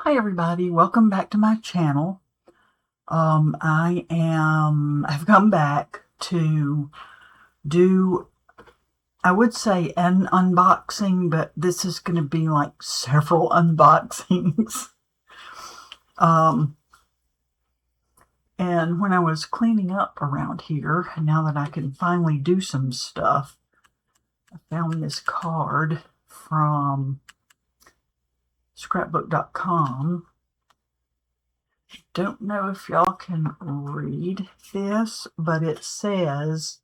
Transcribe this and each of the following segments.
Hi everybody, welcome back to my channel. I've come back to do, I would say an unboxing, but this is going to be like several unboxings. And when I was cleaning up around here, now that I can finally do some stuff, I found this card from scrapbook.com. Don't know if y'all can read this, but it says,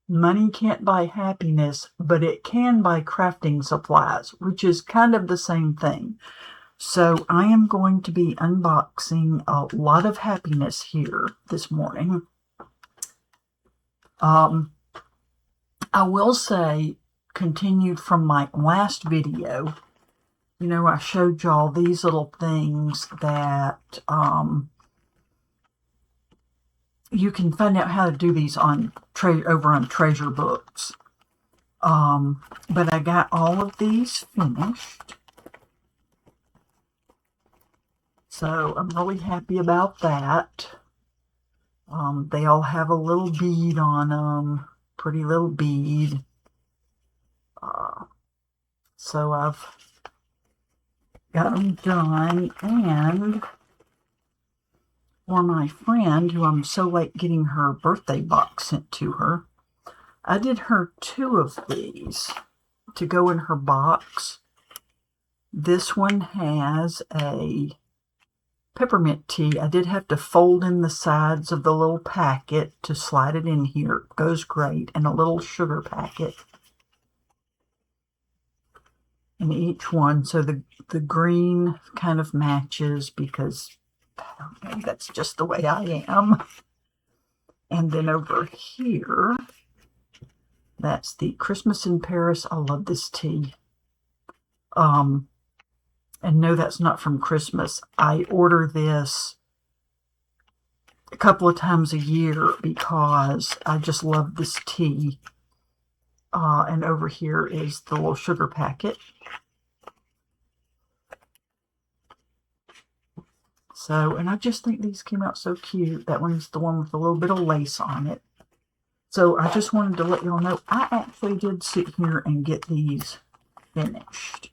"Money can't buy happiness, but it can buy crafting supplies," which is kind of the same thing. So I am going to be unboxing a lot of happiness here this morning. I will say, continued from my last video, you know, I showed y'all these little things that you can find out how to do these on over on Treasure Books. But I got all of these finished. So I'm really happy about that. They all have a little bead on them. Pretty little bead. So I've got them done. And for my friend, who I'm so late getting her birthday box sent to her, I did her 2 of these to go in her box. This one has a peppermint tea. I did have to fold in the sides of the little packet to slide it in here. It goes great. And a little sugar packet in each one. So the green kind of matches because, I don't know, that's just the way I am. And then over here, that's the Christmas in Paris. I love this tea. And no, that's not from Christmas. I order this a couple of times a year because I just love this tea. And over here is the little sugar packet. So, and I just think these came out so cute. That one's the one with a little bit of lace on it. So I just wanted to let y'all know I actually did sit here and get these finished.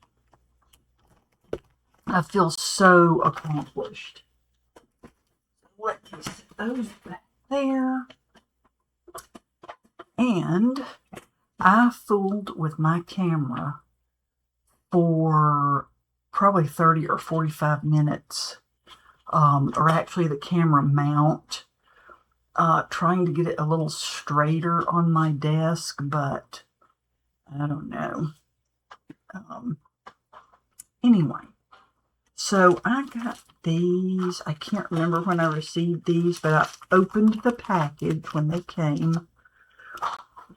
I feel so accomplished. Let me set those back there. And I fooled with my camera for probably 30 or 45 minutes. Or actually the camera mount, trying to get it a little straighter on my desk, but I don't know. Anyway, so I got these. I can't remember when I received these, but I opened the package when they came.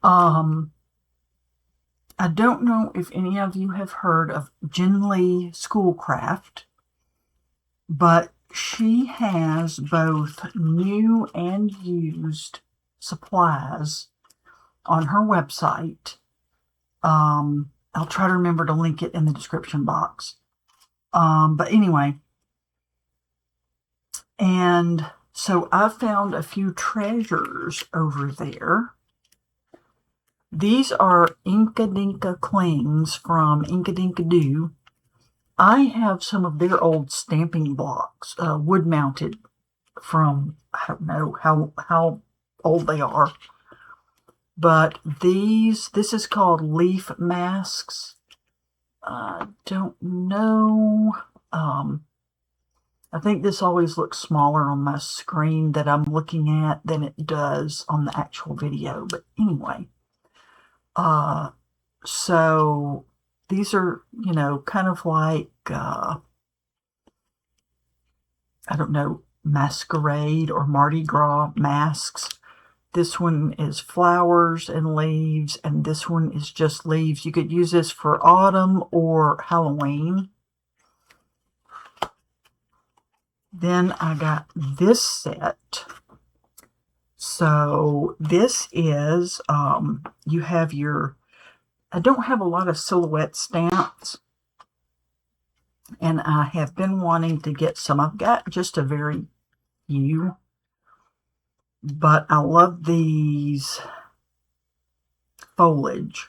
I don't know if any of you have heard of Jen Lee Schoolcraft, but she has both new and used supplies on her website. I'll try to remember to link it in the description box. But anyway, and so I found a few treasures over there. These are Inka Dinka Clings from Inka Dinka Doo. I have some of their old stamping blocks, wood mounted from, I don't know how old they are. But this is called leaf masks. I don't know. I think this always looks smaller on my screen that I'm looking at than it does on the actual video. But anyway, so these are, you know, kind of like, I don't know, masquerade or Mardi Gras masks. This one is flowers and leaves, and this one is just leaves. You could use this for autumn or Halloween. Then I got this set. So this is, you have your, I don't have a lot of silhouette stamps, And I have been wanting to get some. I've got just a very few, but I love these foliage.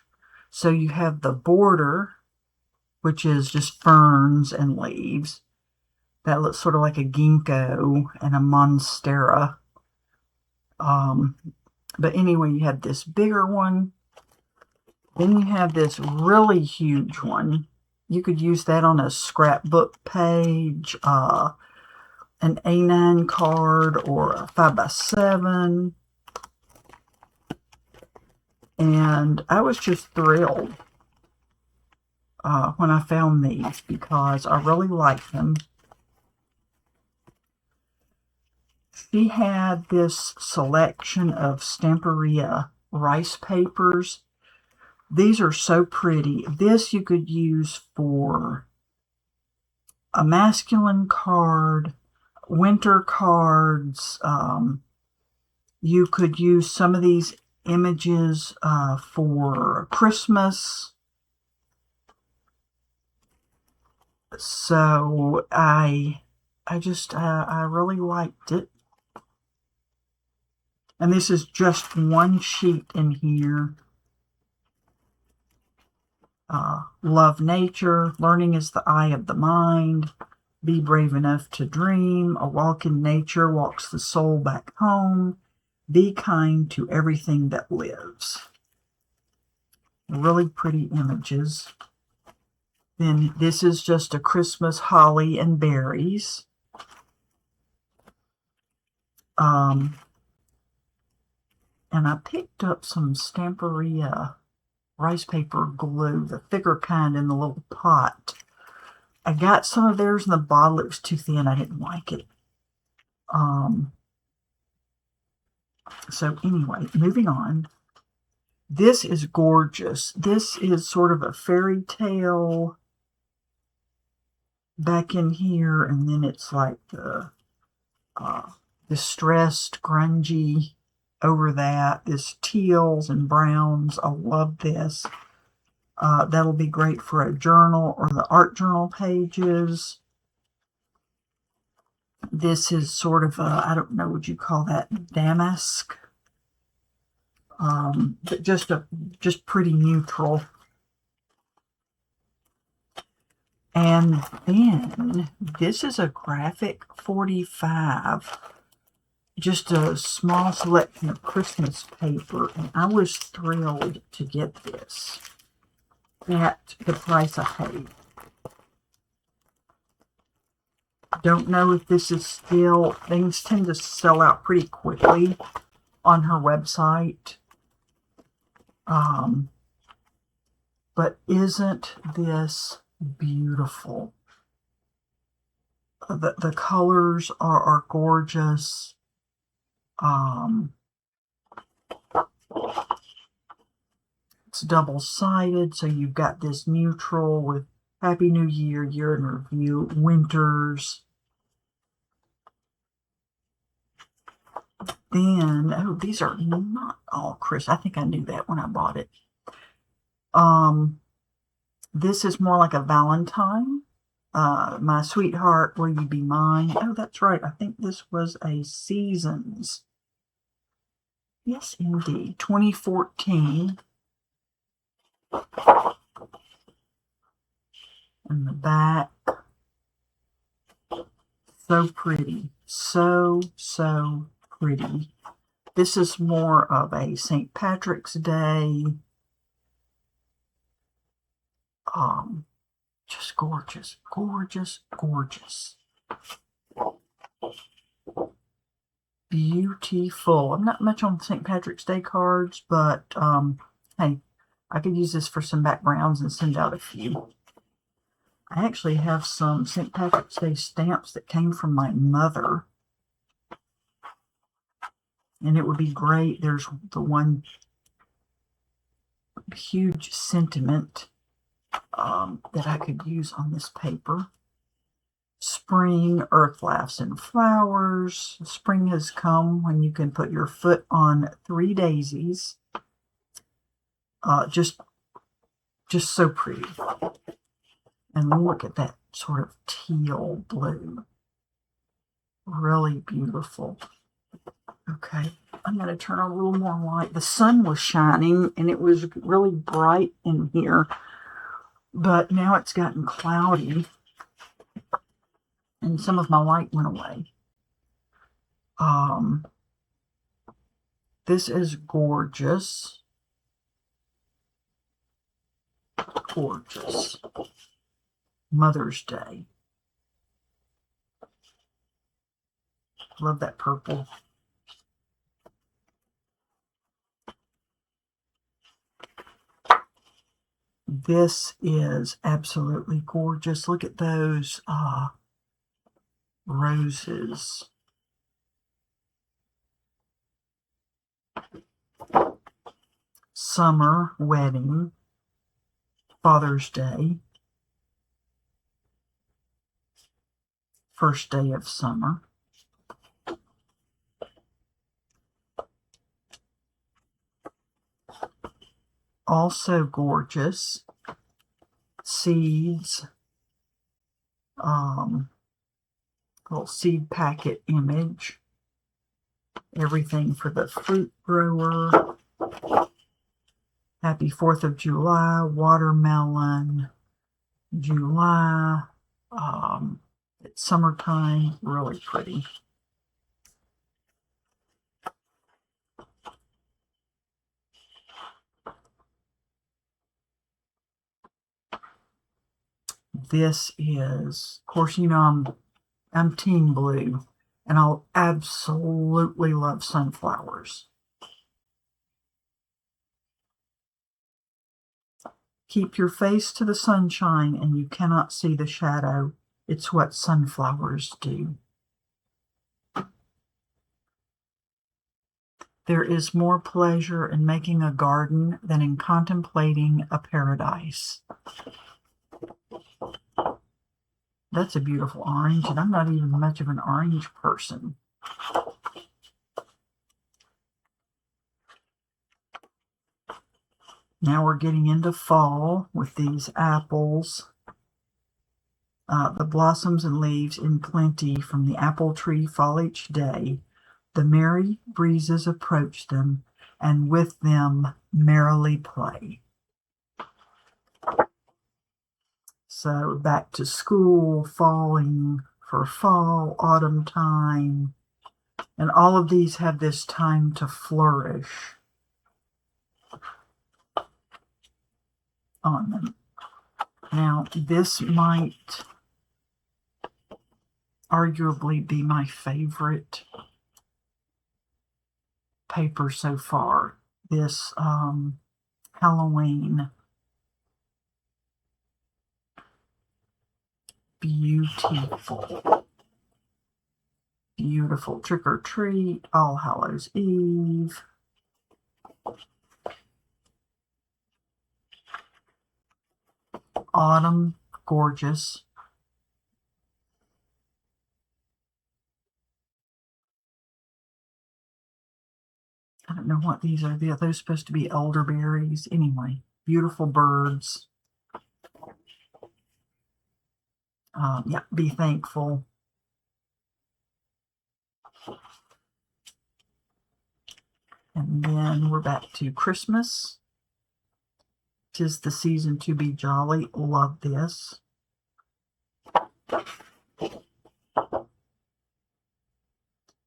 So you have the border, which is just ferns and leaves. That looks sort of like a ginkgo and a monstera. But anyway, you have this bigger one. Then you have this really huge one. You could use that on a scrapbook page, an A9 card, or a 5x7. And I was just thrilled when I found these because I really like them. She had this selection of Stamperia rice papers. These are so pretty. This you could use for a masculine card, winter cards. You could use some of these images for Christmas. So I really liked it. And this is just one sheet in here. Love nature. Learning is the eye of the mind. Be brave enough to dream. A walk in nature walks the soul back home. Be kind to everything that lives. Really pretty images. Then this is just a Christmas holly and berries. And I picked up some Stamperia rice paper glue, the thicker kind in the little pot. I got some of theirs in the bottle. It was too thin. I didn't like it. So anyway, moving on. This is gorgeous. This is sort of a fairy tale back in here, and then it's like the distressed, grungy over that. This teals and browns. I love this. That'll be great for a journal or the art journal pages. This is sort of a, I don't know what you call that, damask. But just pretty neutral. And then this is a graphic 45. Just a small selection of Christmas paper, and I was thrilled to get this at the price I paid. Don't know if this is still, things tend to sell out pretty quickly on her website. But isn't this beautiful? The colors are gorgeous. It's double-sided, so you've got this neutral with Happy New Year, Year in Review, Winters. Then, oh, these are not all Christmas. I think I knew that when I bought it. This is more like a Valentine. My sweetheart, will you be mine? Oh, that's right. I think this was a Seasons. Yes, indeed. 2014. And the back. So pretty. So pretty. This is more of a St. Patrick's Day. Just gorgeous, gorgeous, gorgeous. Beautiful. I'm not much on St. Patrick's Day cards, but hey, I could use this for some backgrounds and send out a few. I actually have some St. Patrick's Day stamps that came from my mother. And it would be great. There's the one huge sentiment that I could use on this paper. Spring, earth laughs and flowers. Spring has come when you can put your foot on 3 daisies. Just so pretty. And look at that sort of teal blue. Really beautiful. Okay, I'm going to turn on a little more light. The sun was shining and it was really bright in here, but now it's gotten cloudy and some of my light went away. This is gorgeous. Gorgeous. Mother's Day. Love that purple. This is absolutely gorgeous. Look at those roses. Summer wedding. Father's Day. First day of summer. Also gorgeous. Seeds. Little seed packet image. Everything for the fruit grower. Happy 4th of July. Watermelon. July. It's summertime. Really pretty. This is, of course, you know I'm team blue, and I'll absolutely love sunflowers. Keep your face to the sunshine and you cannot see the shadow. It's what sunflowers do. There is more pleasure in making a garden than in contemplating a paradise. That's a beautiful orange, and I'm not even much of an orange person. Now we're getting into fall with these apples. The blossoms and leaves in plenty from the apple tree fall each day. The merry breezes approach them, and with them merrily play. So back to school, falling for fall, autumn time. And all of these have this time to flourish on them. Now, this might arguably be my favorite paper so far. This Halloween. Beautiful. Beautiful. Trick or Treat, All Hallows Eve. Autumn, gorgeous. I don't know what these are. Are those supposed to be elderberries? Anyway, beautiful birds. Yeah, be thankful. And then we're back to Christmas. 'Tis the season to be jolly. Love this.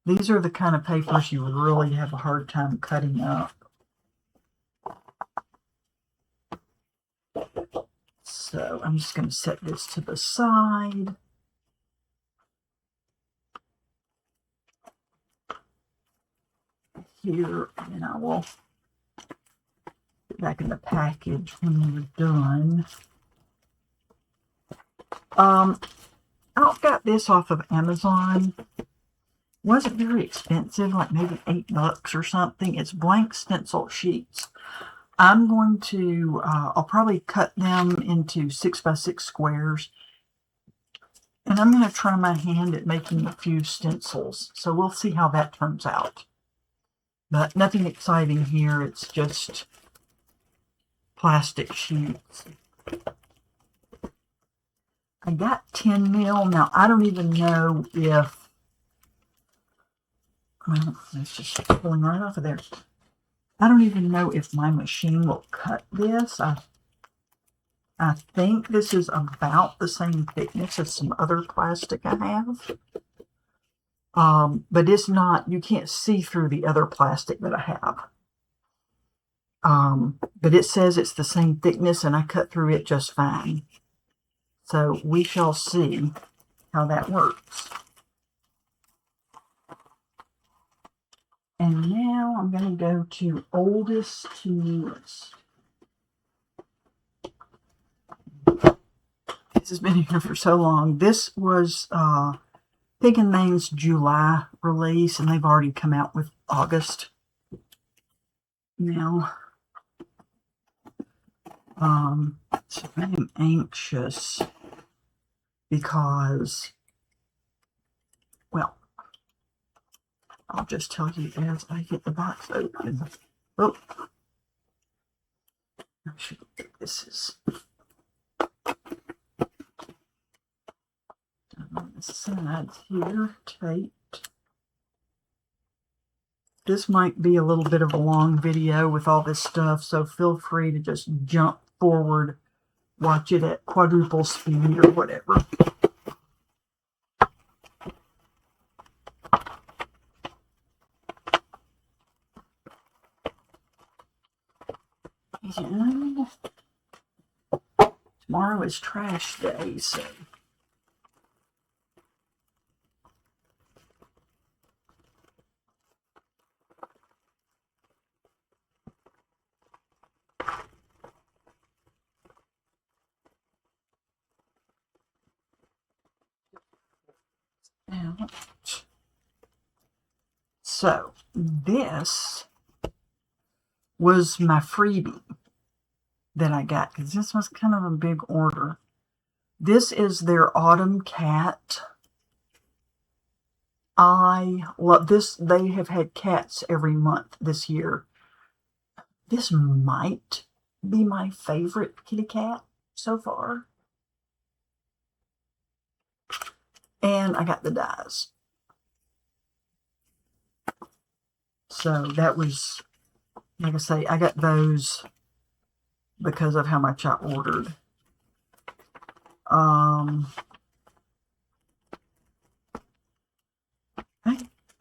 These are the kind of papers you would really have a hard time cutting up. So I'm just going to set this to the side. Here, and I will put back in the package when we're done. I got this off of Amazon. Wasn't very expensive, like maybe $8 or something. It's blank stencil sheets. I'm going to, I'll probably cut them into 6x6 squares. And I'm going to try my hand at making a few stencils. So we'll see how that turns out. But nothing exciting here. It's just plastic sheets. I got 10 mil. Now, I don't even know if, well, it's just pulling right off of there. I don't even know if my machine will cut this. I think this is about the same thickness as some other plastic I have. But it's not, you can't see through the other plastic that I have. But it says it's the same thickness and I cut through it just fine. So we shall see how that works. And now I'm going to go to oldest to newest. This has been here for so long. This was Pig and Main's July release, and they've already come out with August now. So I am anxious because, well, I'll just tell you as I get the box open. Oh, I should think this is on the sides here, taped. This might be a little bit of a long video with all this stuff, so feel free to just jump forward, watch it at quadruple speed or whatever. And tomorrow is trash day, so out. So this was my freebie that I got because this was kind of a big order. This is their Autumn Cat. I love this. They have had cats every month this year. This might be my favorite kitty cat so far. And I got the dies. So that was, like I say, I got those because of how much I ordered.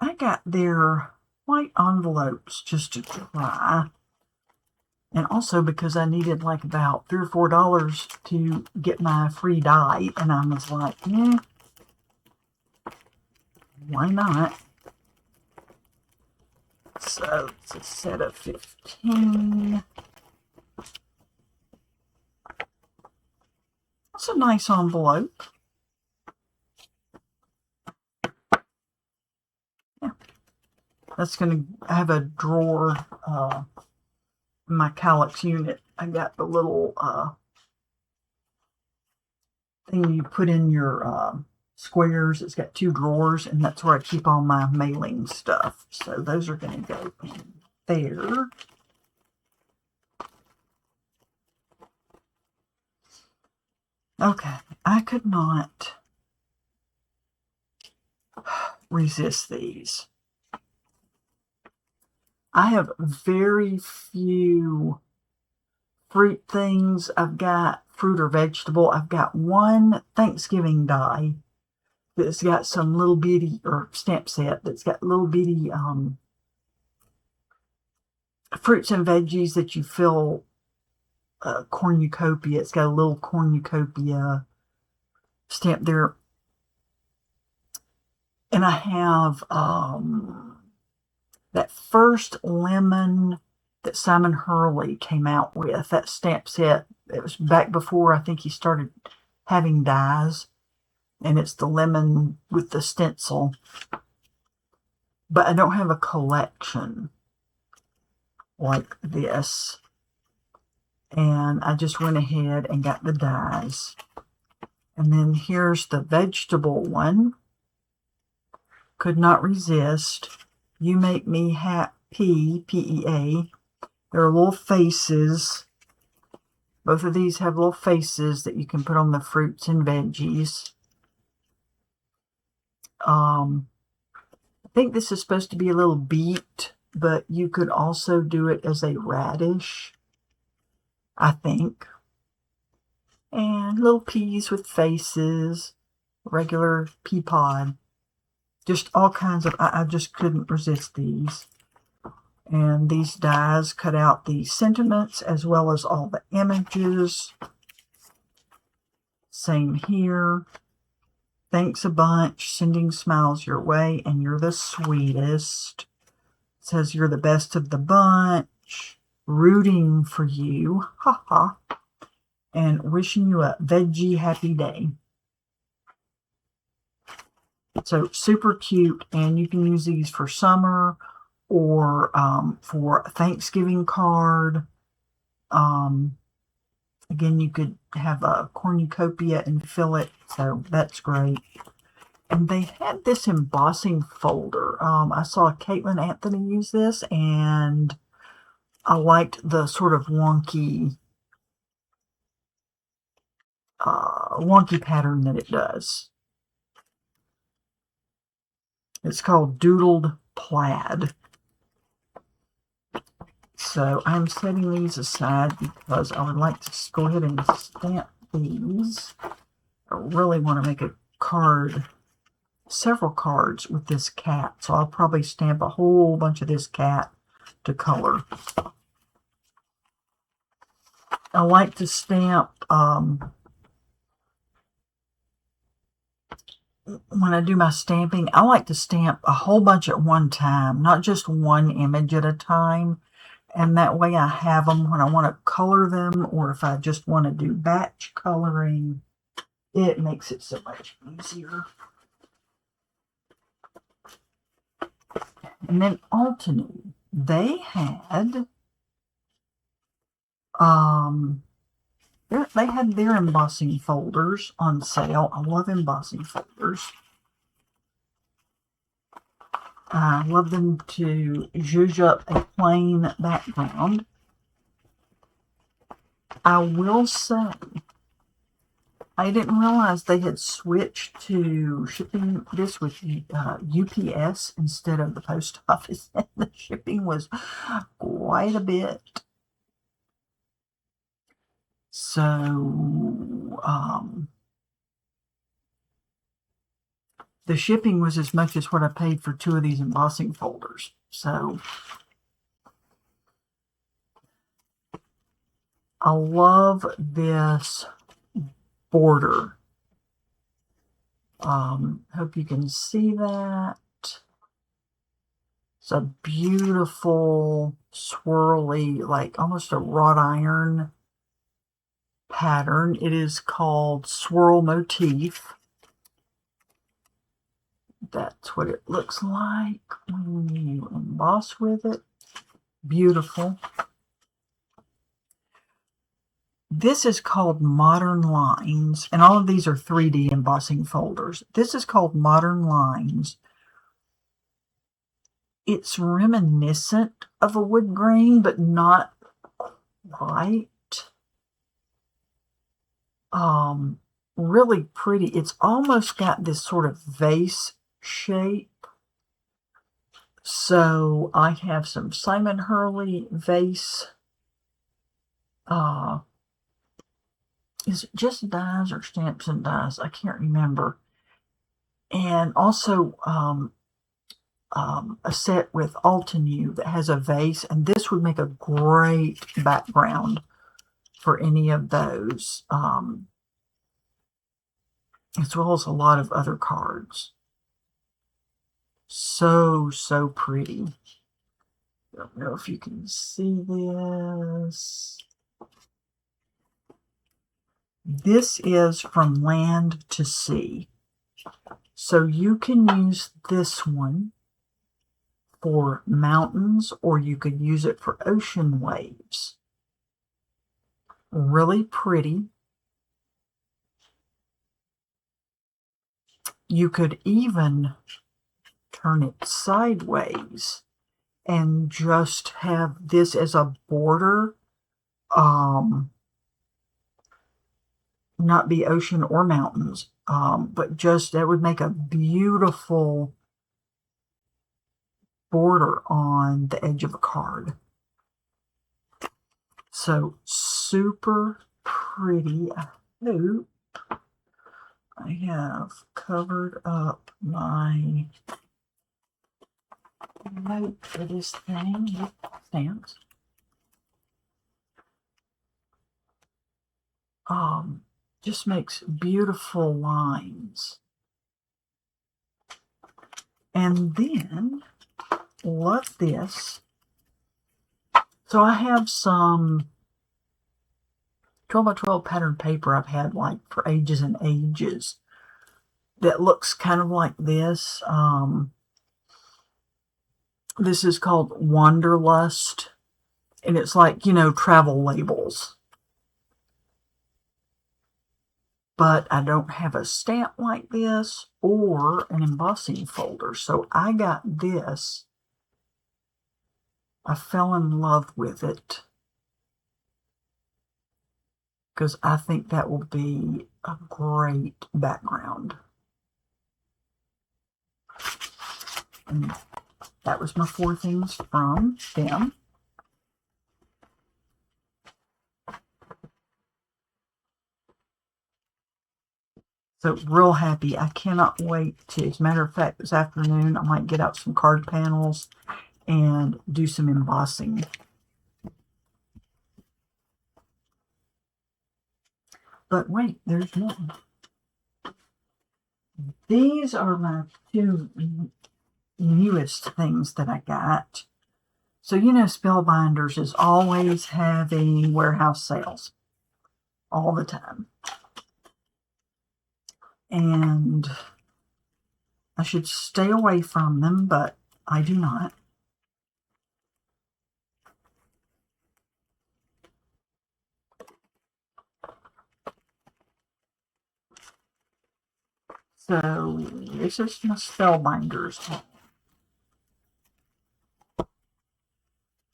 I got their white envelopes just to try. And also because I needed like about $3 or $4 to get my free die. And I was like, why not? So it's a set of 15. That's a nice envelope. Yeah. That's going to have a drawer in my Calyx unit. I got the little thing you put in your squares. It's got 2 drawers, and that's where I keep all my mailing stuff. So those are going to go in there. Okay, I could not resist these. I have very few fruit things. I've got fruit or vegetable. I've got one Thanksgiving die that's got some little bitty, or stamp set that's got little bitty fruits and veggies that you fill cornucopia. It's got a little cornucopia stamp there. And I have that first lemon that Simon Hurley came out with, that stamp set. It was back before I think he started having dies. And it's the lemon with the stencil. But I don't have a collection like this. And I just went ahead and got the dies. And then here's the vegetable one. Could not resist. You Make Me Happy, P-E-A. There are little faces Both of these have little faces that you can put on the fruits and veggies. I think this is supposed to be a little beet, but you could also do it as a radish, I think. And little peas with faces, regular pea pod. Just all kinds of, I just couldn't resist these. And these dies cut out the sentiments as well as all the images. Same here. Thanks a bunch, sending smiles your way, and you're the sweetest. It says you're the best of the bunch, rooting for you, haha, and wishing you a veggie happy day. So super cute, and you can use these for summer or for a Thanksgiving card. Again, you could have a cornucopia and fill it, so that's great. And they had this embossing folder. I saw Caitlin Anthony use this, and I liked the sort of wonky pattern that it does. It's called Doodled Plaid. So I'm setting these aside because I would like to go ahead and stamp these. I really want to make a card, several cards with this cat. So I'll probably stamp a whole bunch of this cat to color. I like to stamp, when I do my stamping, I like to stamp a whole bunch at one time, not just one image at a time. And that way I have them when I want to color them, or if I just want to do batch coloring, it makes it so much easier. And then Altenew, they had their embossing folders on sale. I love embossing folders. I love them to zhuzh up a plain background. I will say, I didn't realize they had switched to shipping this with UPS instead of the post office. The shipping was quite a bit. So, the shipping was as much as what I paid for 2 of these embossing folders. So, I love this border. Hope you can see that. It's a beautiful, swirly, like almost a wrought iron pattern. It is called Swirl Motif. That's what it looks like when you emboss with it. Beautiful. This is called Modern Lines, and all of these are 3D embossing folders. This is called Modern Lines. It's reminiscent of a wood grain, but not quite. Really pretty. It's almost got this sort of vase shape. So I have some Simon Hurley vase. Is it just dies or stamps and dies? I can't remember. And also a set with Altenew that has a vase, and this would make a great background for any of those, as well as a lot of other cards. So pretty. I don't know if you can see this. This is From Land to Sea. So you can use this one for mountains, or you could use it for ocean waves. Really pretty. You could even turn it sideways and just have this as a border. not be ocean or mountains, but just that would make a beautiful border on the edge of a card. So super pretty. I hope I have covered up my note for this thing with stamps. Just makes beautiful lines. And then, love this. So I have some 12 by 12 pattern paper I've had like for ages and ages that looks kind of like this. This is called Wanderlust, and it's like, you know, travel labels. But I don't have a stamp like this or an embossing folder. So I got this. I fell in love with it because I think that will be a great background. And that was my 4 things from them. So real happy. I cannot wait to, as a matter of fact, this afternoon I might get out some card panels and do some embossing. But wait, there's more. These are my 2 newest things that I got. So, you know, Spellbinders is always having warehouse sales all the time. And I should stay away from them, but I do not. So, this is my Spellbinders.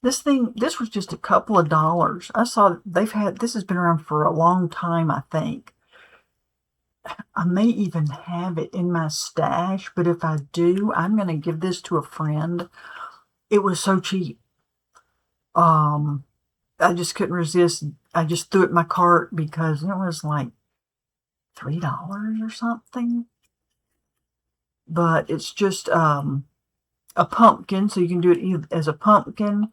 This was just a couple of dollars. I saw this has been around for a long time, I think. I may even have it in my stash, but if I do, I'm going to give this to a friend. It was so cheap. I just couldn't resist. I just threw it in my cart because it was like $3 or something. But it's just a pumpkin, so you can do it either as a pumpkin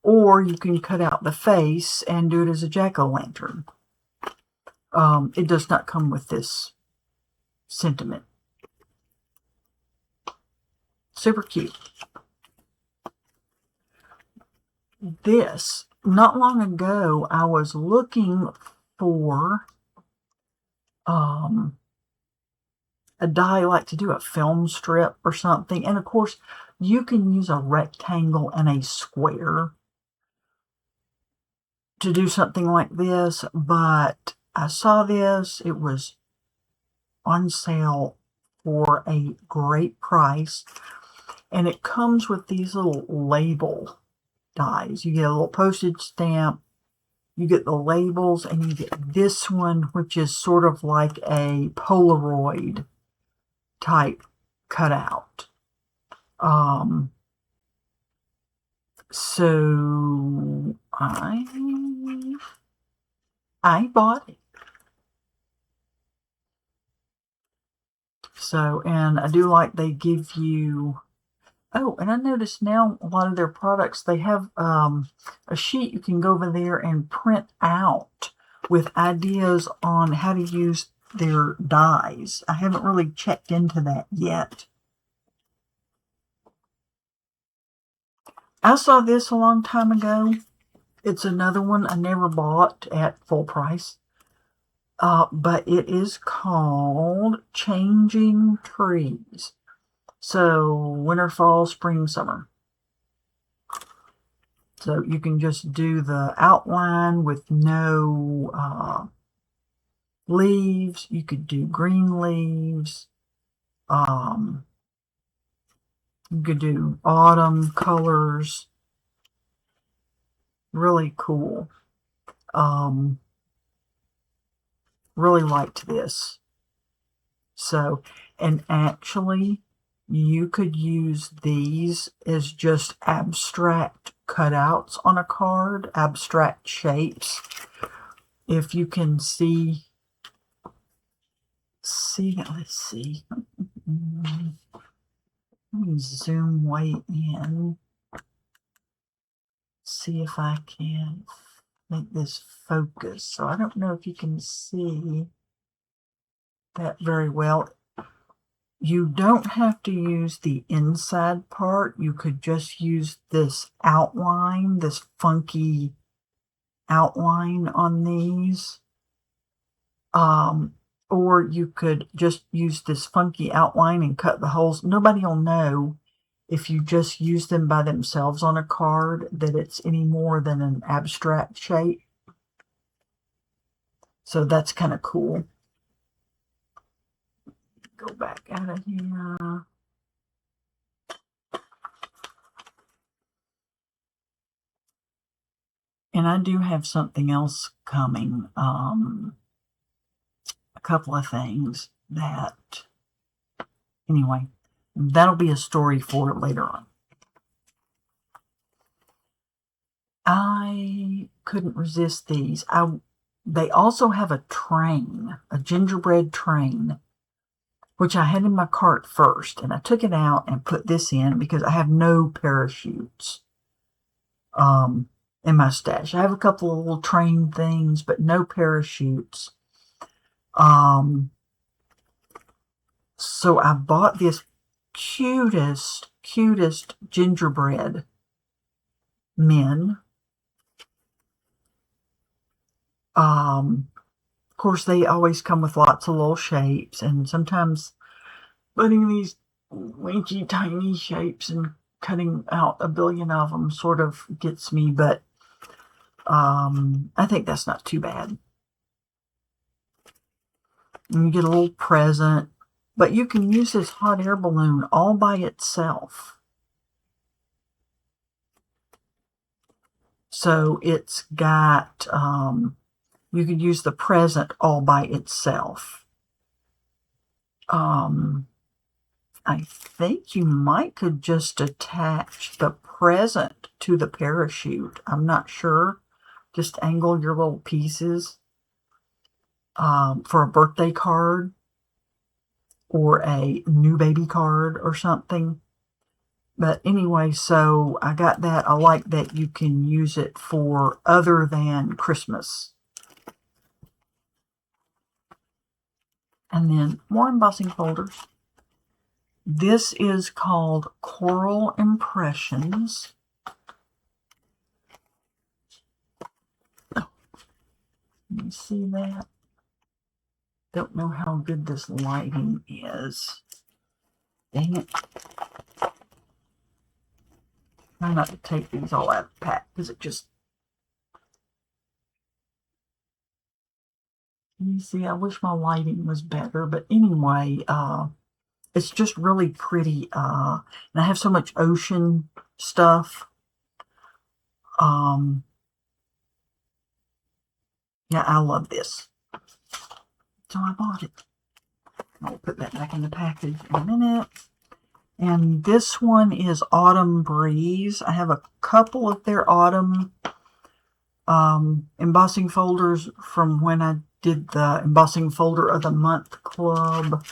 or you can cut out the face and do it as a jack-o'-lantern. It does not come with this sentiment. Super cute. This, not long ago, I was looking for a die like to do a film strip or something. And of course, you can use a rectangle and a square to do something like this, but I saw this. It was on sale for a great price, and it comes with these little label dies. You get a little postage stamp, you get the labels, and you get this one, which is sort of like a Polaroid type cutout. So I bought it. So, and I do like they give you, oh, and I noticed now a lot of their products, they have a sheet you can go over there and print out with ideas on how to use their dies. I haven't really checked into that yet. I saw this a long time ago. It's another one I never bought at full price. But it is called Changing Trees. So winter, fall, spring, summer. So you can just do the outline with no leaves. You could do green leaves. You could do autumn colors. Really cool. really liked this. So, and actually, you could use these as just abstract cutouts on a card, abstract shapes. If you can see that, let's see. Let me zoom way in. See if I can make this focus. So I don't know if you can see that very well. You don't have to use the inside part. You could just use this outline, this funky outline on these. Or you could just use this funky outline and cut the holes. Nobody will know if you just use them by themselves on a card that it's any more than an abstract shape. So that's kind of cool. Go back out of here. And I do have something else coming. A couple of things that, anyway, that'll be a story for later on. I couldn't resist these. They also have a train, a gingerbread train, which I had in my cart first, and I took it out and put this in because I have no parachutes in my stash. I have a couple of little train things, but no parachutes. So I bought this cutest gingerbread men. Of course, they always come with lots of little shapes, and sometimes putting these winky tiny shapes and cutting out a billion of them sort of gets me, but I think that's not too bad. And you get a little present, but you can use this hot air balloon all by itself. So it's got, you could use the present all by itself. I think you might could just attach the present to the parachute. I'm not sure. Just angle your little pieces for a birthday card or a new baby card or something. But anyway, so I got that. I like that you can use it for other than Christmas. And then more embossing folders. This is called Coral Impressions. Oh, you see that? Don't know how good this lighting is. Dang it. Try not to take these all out of the pack because it just... You see, I wish my lighting was better. But anyway, it's just really pretty. And I have so much ocean stuff. Yeah, I love this. So I bought it. I'll put that back in the package in a minute. And this one is Autumn Breeze. I have a couple of their autumn embossing folders from when I did the embossing folder of the month club.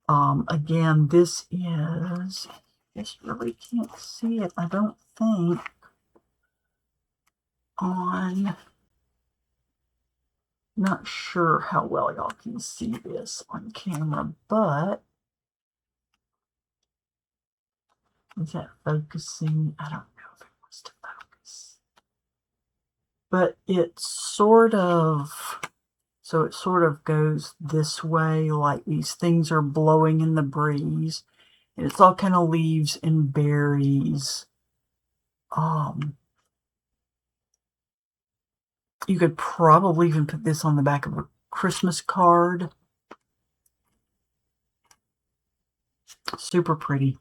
Again, this is, just really can't see it, I don't think, on, not sure how well y'all can see this on camera, but is that focusing? I don't know if it wants to focus. But it's sort of, so it sort of goes this way, like these things are blowing in the breeze. And it's all kind of leaves and berries. You could probably even put this on the back of a Christmas card. Super pretty.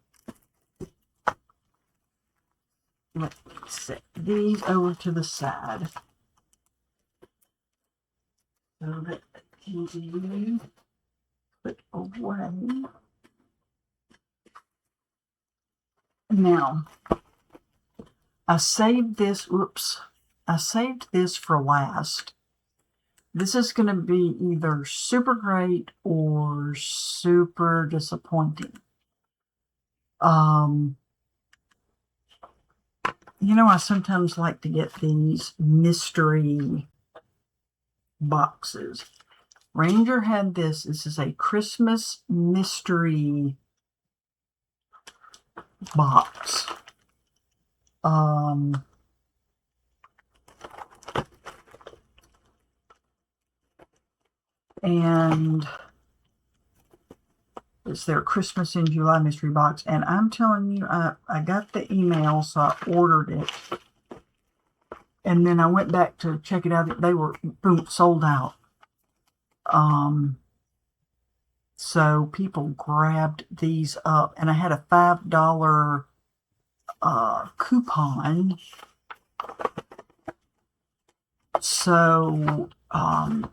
Let me set these over to the side. So that can be put away. Now, I saved this, I saved this for last. This is going to be either super great or super disappointing. You know, I sometimes like to get these mystery boxes. Ranger had this. This is a Christmas mystery box. And it's their Christmas in July mystery box. And I'm telling you, I got the email, so I ordered it. And then I went back to check it out. They were, boom, sold out. So people grabbed these up. And I had a $5 coupon. So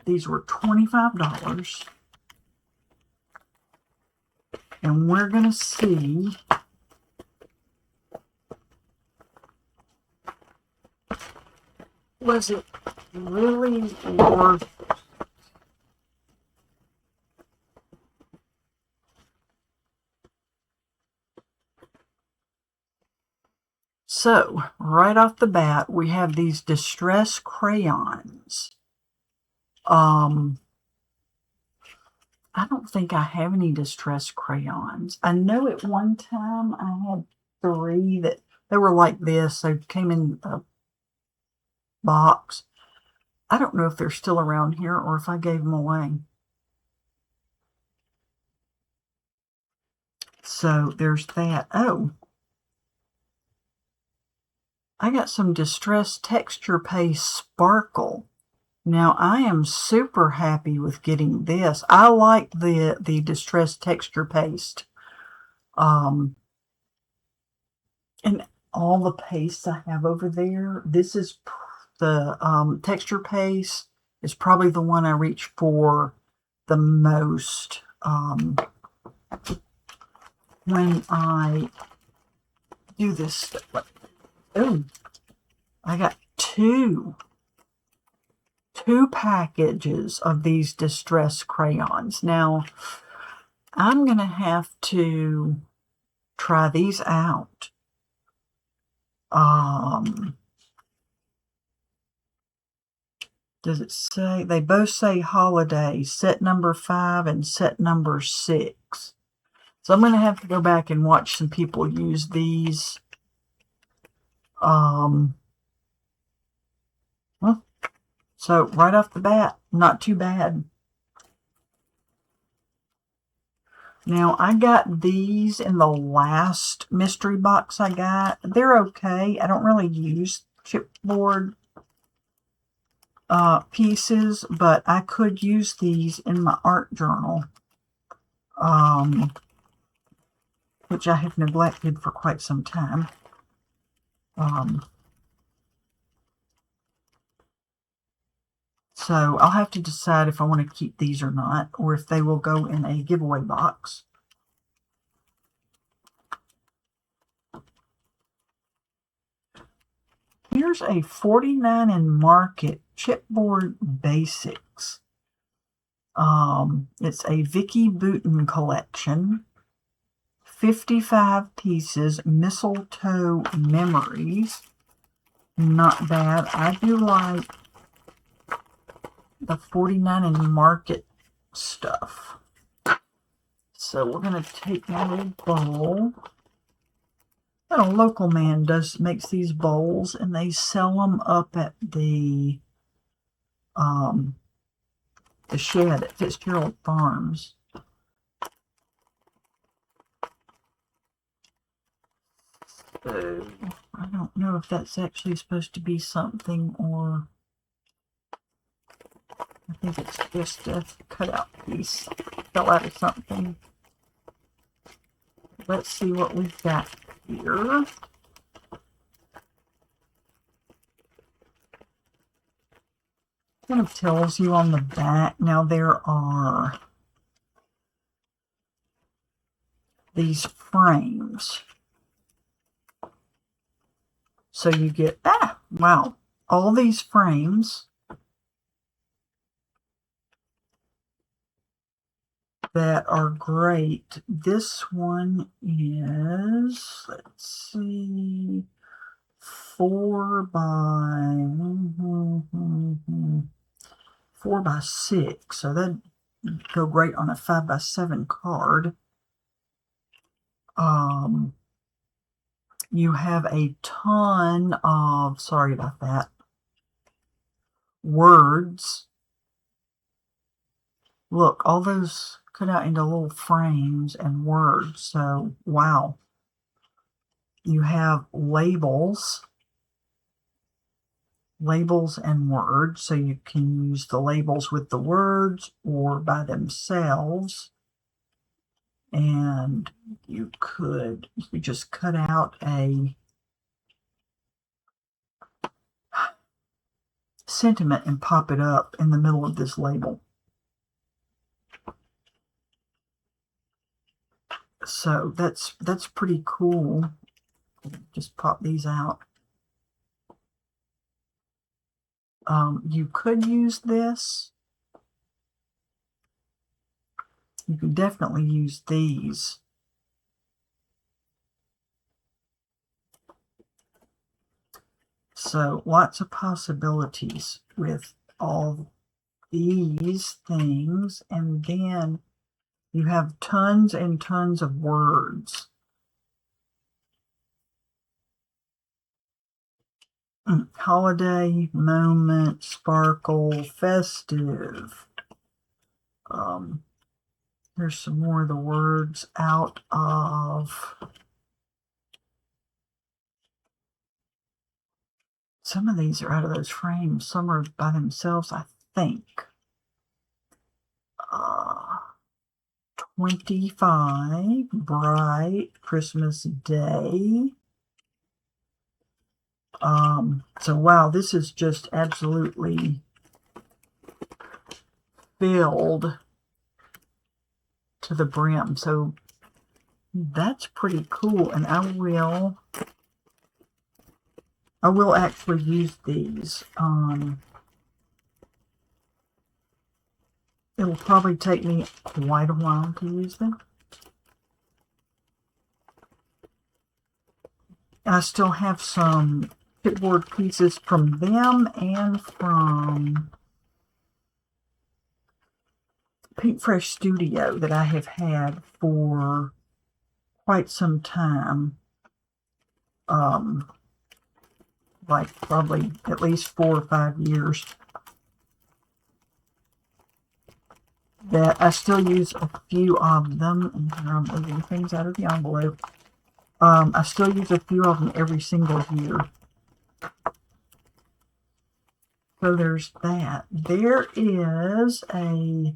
these were $25. And we're going to see was it really worth it? So, right off the bat, we have these distress crayons. I don't think I have any distress crayons. I know at one time I had 3 that they were like this. They came in a box. I don't know if they're still around here or if I gave them away. So there's that. Oh, I got some Distress Texture Paste Sparkle. Now, I am super happy with getting this. I like the Distress Texture Paste. And all the pastes I have over there, this is the Texture Paste is probably the one I reach for the most when I do this stuff. Oh, I got two packages of these distress crayons. Now, I'm going to have to try these out. Does it say? They both say holiday, set number 5 and set number 6. So I'm going to have to go back and watch some people use these. So right off the bat, not too bad. Now, I got these in the last mystery box I got. They're okay. I don't really use chipboard pieces, but I could use these in my art journal, which I have neglected for quite some time. So I'll have to decide if I want to keep these or not, or if they will go in a giveaway box. Here's a 49 in Market Chipboard Basics. It's a Vicky Bouton collection. 55 pieces, Mistletoe Memories. Not bad. I do like the 49 in Market stuff. So we're going to take my little bowl. A local man makes these bowls, and they sell them up at the shed at Fitzgerald Farms. So I don't know if that's actually supposed to be something, or I think it's just a cutout piece. Fell out of something. Let's see what we've got here. kind of tells you on the back. Now there are these frames. So you get, wow, all these frames that are great. This one is, let's see, 4 by 6. So that'd go great on a 5 by 7 card. You have a ton of, sorry about that, words. Look, all those cut out into little frames and words. So, wow. You have labels and words. So you can use the labels with the words or by themselves. And you could just cut out a sentiment and pop it up in the middle of this label. So that's pretty cool. Just pop these out. You could use this. You can definitely use these. So lots of possibilities with all these things. And then you have tons and tons of words. Holiday, moment, sparkle, festive. Here's some more of the words out of, some of these are out of those frames. Some are by themselves, I think. 25, bright, Christmas Day. So wow, this is just absolutely filled to the brim. So that's pretty cool, and I will actually use these. It'll probably take me quite a while to use them. I still have some chipboard pieces from them and from Pink Fresh Studio that I have had for quite some time. Like probably at least 4 or 5 years. That I still use a few of them. And here I'm moving things out of the envelope. I still use a few of them every single year. So there's that. There is a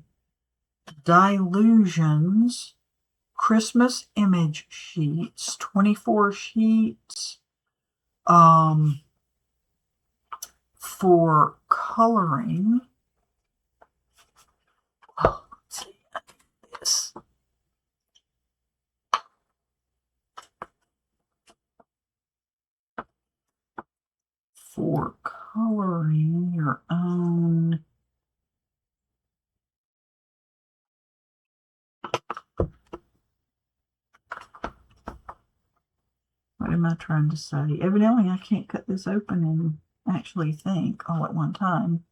Dilutions Christmas image sheets, 24 sheets, for coloring. Oh, let's see, this. For coloring your own what am I trying to say? Evidently, I can't cut this open and actually think all at one time.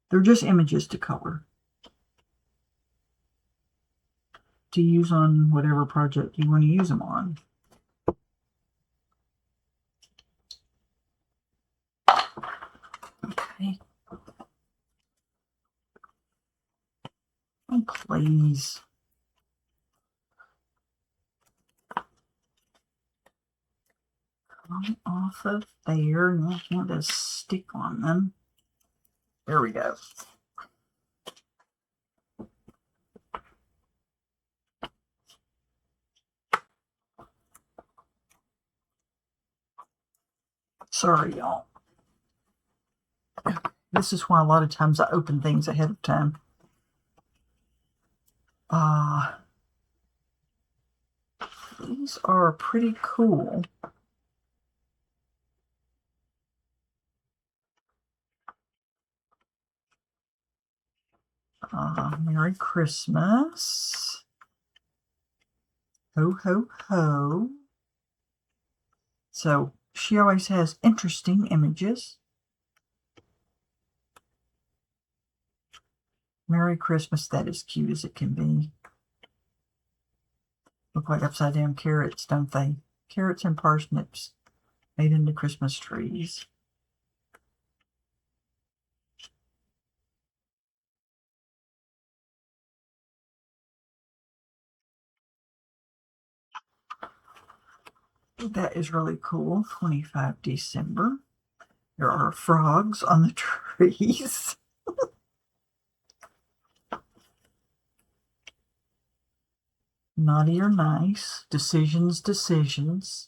They're just images to color, to use on whatever project you want to use them on. Okay. Oh, please. Come off of there. And I want to stick on them. There we go. Sorry, y'all. This is why a lot of times I open things ahead of time. These are pretty cool. Merry Christmas. Ho, ho, ho. So she always has interesting images. Merry Christmas. That is cute as it can be. Look like upside down carrots, don't they? Carrots and parsnips made into Christmas trees. That is really cool. 25 December. There are frogs on the trees. Naughty or nice. Decisions, decisions.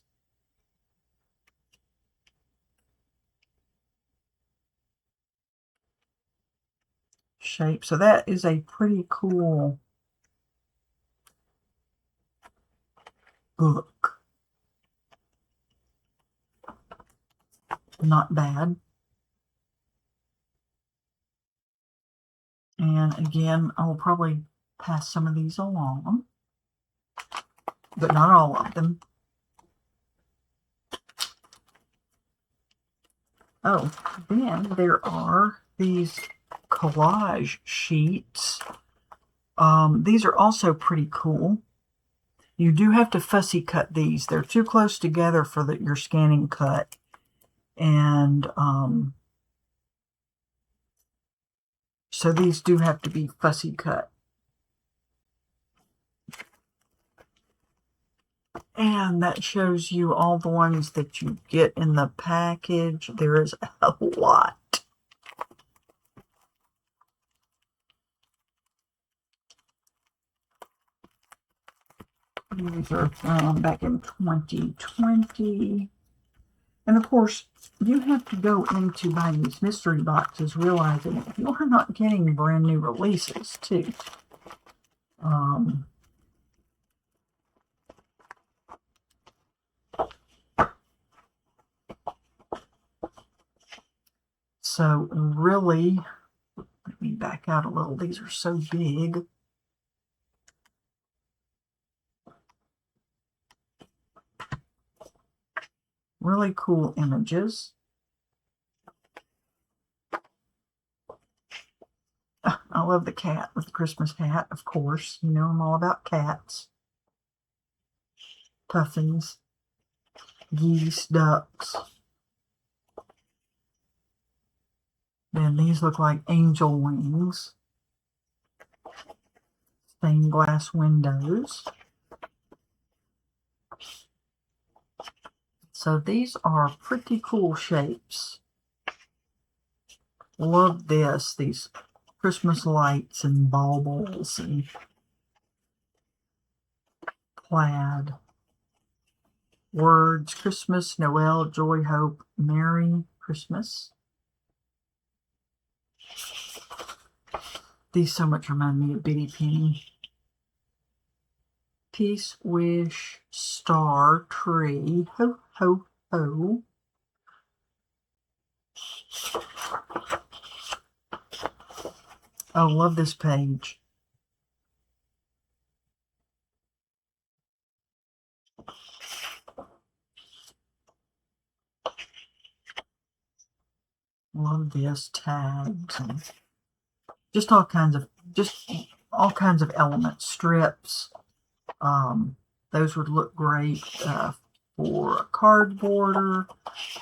Shape. So that is a pretty cool book. Not bad. And again, I will probably pass some of these along, but not all of them. Oh, then there are these collage sheets. These are also pretty cool. You do have to fussy cut these. They're too close together for your scanning cut. And so these do have to be fussy cut. And that shows you all the ones that you get in the package. There is a lot. These are from back in 2020. And of course, you have to go into buying these mystery boxes realizing you are not getting brand new releases, too. So really, let me back out a little. These are so big. Really cool images. I love the cat with the Christmas hat, of course. You know I'm all about cats. Puffins, geese, ducks. Then these look like angel wings. Stained glass windows. So these are pretty cool shapes. Love this. These Christmas lights and baubles and plaid. Words, Christmas, Noel, joy, hope, Merry Christmas. These so much remind me of Bitty Penny. Peace, wish, star, tree, ho, ho, ho. Oh, love this page. Love this, tags and just all kinds of elements, strips. Those would look great for a card border.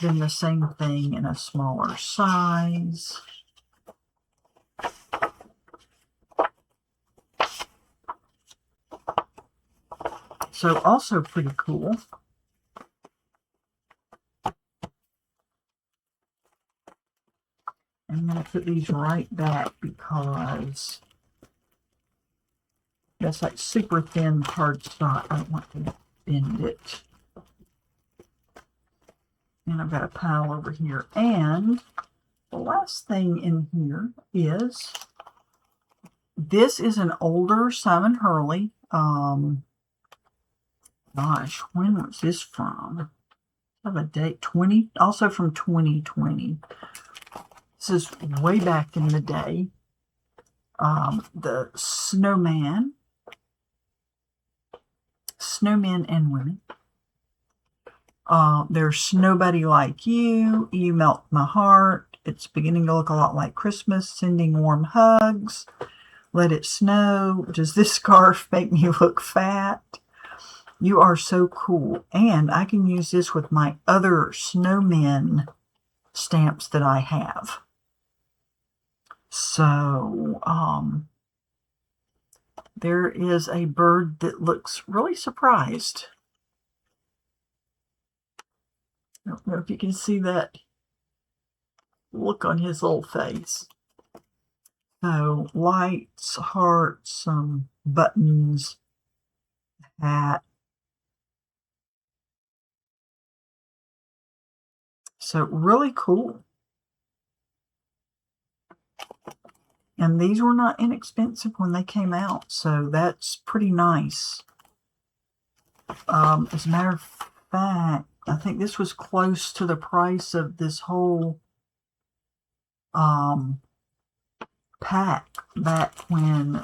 Then the same thing in a smaller size. So also pretty cool. I'm going to put these right back because that's like super thin cardstock. I don't want to bend it. And I've got a pile over here. And The last thing in here is, this is an older Simon Hurley. Gosh, when was this from? I have a date, also from 2020. This is way back in the day. The snowmen and women. There's Nobody Like You, You Melt My Heart, It's Beginning to Look a Lot Like Christmas, Sending Warm Hugs, Let It Snow, Does This Scarf Make Me Look Fat? You Are So Cool. And I can use this with my other snowmen stamps that I have. So, there is a bird that looks really surprised. I don't know if you can see that look on his little face. So, lights, hearts, some buttons, hat. So, really cool. And these were not inexpensive when they came out, so that's pretty nice. As a matter of fact, I think this was close to the price of this whole pack back when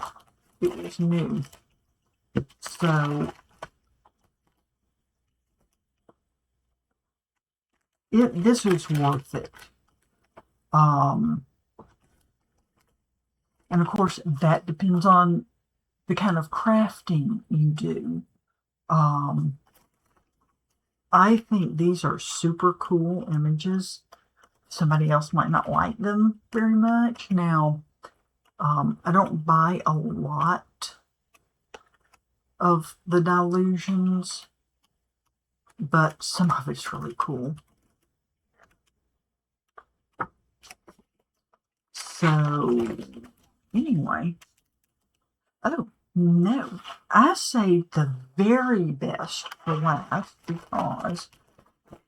it was new. So this was worth it. And of course, that depends on the kind of crafting you do. I think these are super cool images. Somebody else might not like them very much. Now, I don't buy a lot of the Dilutions, but some of it's really cool. So, anyway, oh no, I saved the very best for last because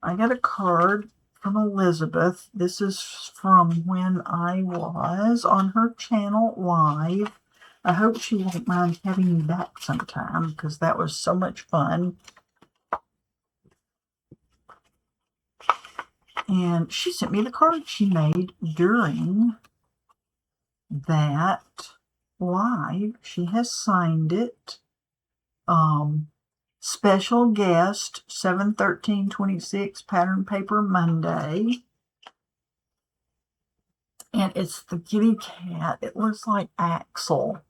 I got a card from Elizabeth. This is from when I was on her channel live. I hope she won't mind having me back sometime because that was so much fun. And she sent me the card she made during that live. She has signed it. Special guest 7/13/26 pattern paper Monday. And it's the kitty cat. It looks like Axel.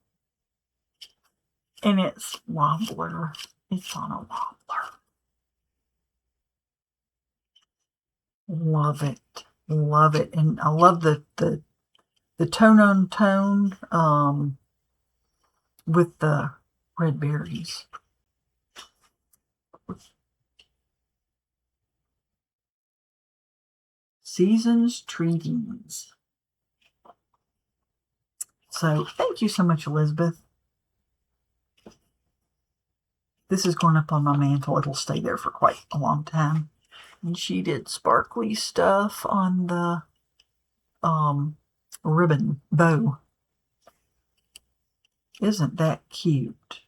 And it's wobbler. It's on a wobbler. Love it. Love it. And I love the tone on tone with the red berries. Season's Treatings. So thank you so much, Elizabeth. This is going up on my mantle. It'll stay there for quite a long time. And she did sparkly stuff on the ribbon bow. Isn't that cute?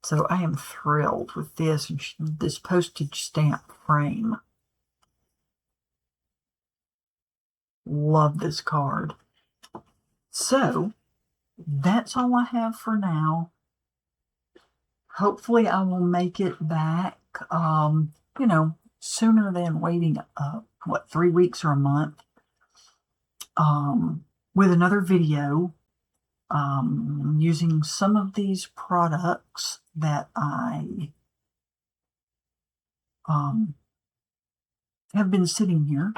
So I am thrilled with this and this postage stamp frame. Love this card. So that's all I have for now. Hopefully I will make it back, sooner than waiting, 3 weeks or a month, with another video, using some of these products that I, have been sitting here.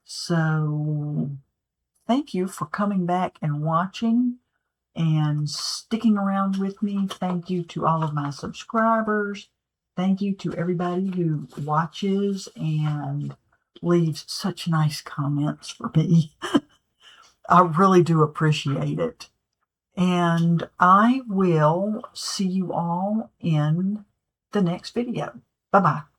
So thank you for coming back and watching and sticking around with me. Thank you to all of my subscribers. Thank you to everybody who watches and leaves such nice comments for me. I really do appreciate it. And I will see you all in the next video. Bye-bye.